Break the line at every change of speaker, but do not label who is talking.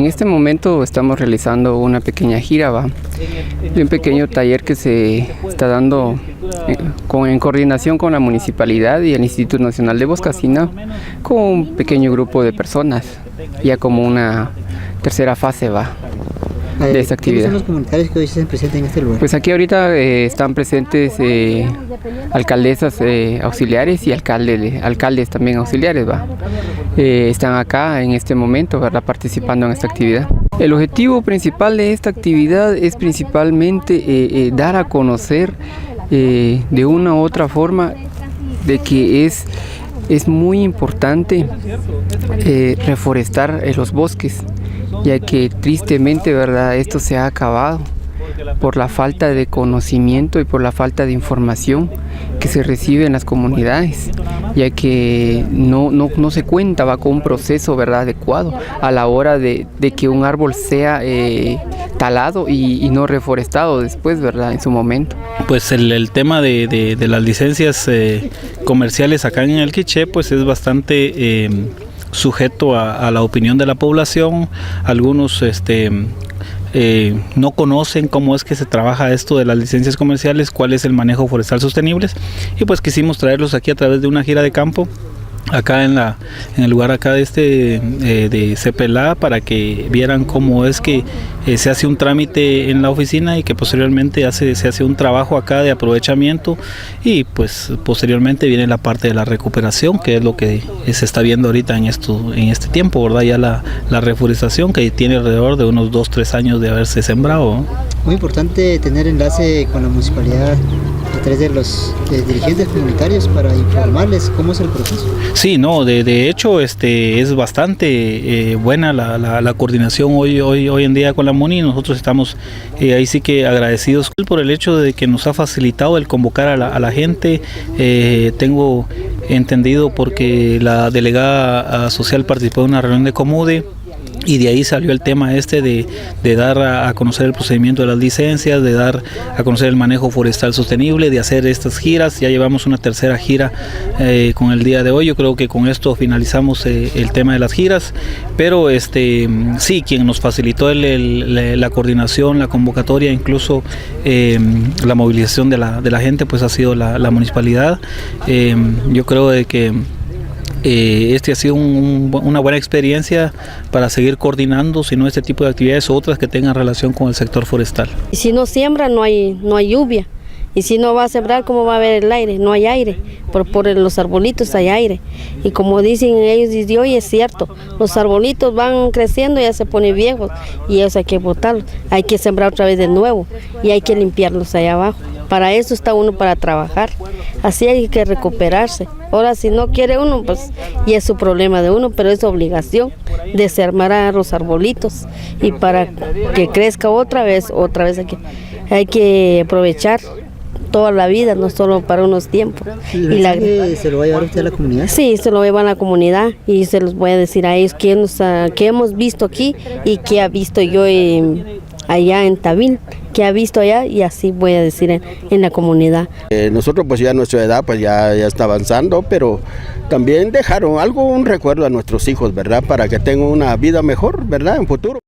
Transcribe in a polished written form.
En este momento estamos realizando una pequeña gira, de un pequeño taller que se está dando en coordinación con la municipalidad y el Instituto Nacional de Boscasina, con un pequeño grupo de personas, ya como una tercera fase de esta actividad.
¿Quiénes son los comunitarios que hoy se presentes en este lugar?
Pues aquí ahorita están presentes alcaldesas auxiliares y alcaldes también auxiliares, están acá en este momento, participando en esta actividad. El objetivo principal de esta actividad es principalmente dar a conocer de una u otra forma de que es muy importante reforestar los bosques, ya que tristemente, esto se ha acabado por la falta de conocimiento y por la falta de información que se recibe en las comunidades, ya que no se cuenta con un proceso adecuado a la hora de que un árbol sea talado y no reforestado después, en su momento.
Pues el tema de las licencias comerciales acá en el Quiché pues es bastante sujeto a la opinión de la población. Algunos no conocen cómo es que se trabaja esto de las licencias comerciales, cuál es el manejo forestal sostenible, y pues quisimos traerlos aquí a través de una gira de campo acá en el lugar acá de Cepelá, para que vieran cómo es que se hace un trámite en la oficina y que posteriormente se hace un trabajo acá de aprovechamiento, y pues posteriormente viene la parte de la recuperación, que es lo que se está viendo ahorita en este tiempo, ya la reforestación, que tiene alrededor de unos 2-3 años de haberse sembrado.
Muy importante tener enlace con la municipalidad a través de los dirigentes comunitarios para informarles cómo es el proceso.
Sí, no, de hecho es bastante buena la coordinación hoy en día con la MUNI. Nosotros estamos ahí sí que agradecidos por el hecho de que nos ha facilitado el convocar a la gente. Tengo entendido porque la delegada social participó en una reunión de Comude, y de ahí salió el tema de dar a conocer el procedimiento de las licencias, de dar a conocer el manejo forestal sostenible, de hacer estas giras. Ya llevamos una tercera gira con el día de hoy. Yo creo que con esto finalizamos el tema de las giras, pero sí, quien nos facilitó la coordinación, la convocatoria, incluso la movilización de la gente, pues ha sido la municipalidad. Yo creo de que ha sido una buena experiencia para seguir coordinando, si no este tipo de actividades o otras que tengan relación con el sector forestal.
Y si no siembra no hay lluvia, y si no va a sembrar, ¿cómo va a haber el aire? No hay aire, por los arbolitos hay aire, y como dicen ellos desde hoy, es cierto, los arbolitos van creciendo y ya se ponen viejos, y eso hay que botarlos, hay que sembrar otra vez de nuevo, y hay que limpiarlos allá abajo. Para eso está uno, para trabajar, así hay que recuperarse. Ahora si no quiere uno, pues y es su problema de uno, pero es obligación de sembrar los arbolitos, y para que crezca otra vez hay que aprovechar toda la vida, no solo para unos tiempos.
¿Se lo va a llevar usted a la comunidad?
Sí, se lo lleva a la comunidad y se los voy a decir a ellos qué hemos visto aquí y qué ha visto yo allá en Tabil, que ha visto allá, y así voy a decir en la comunidad.
Nosotros pues ya nuestra edad pues ya está avanzando, pero también dejaron un recuerdo a nuestros hijos, para que tengan una vida mejor, en futuro.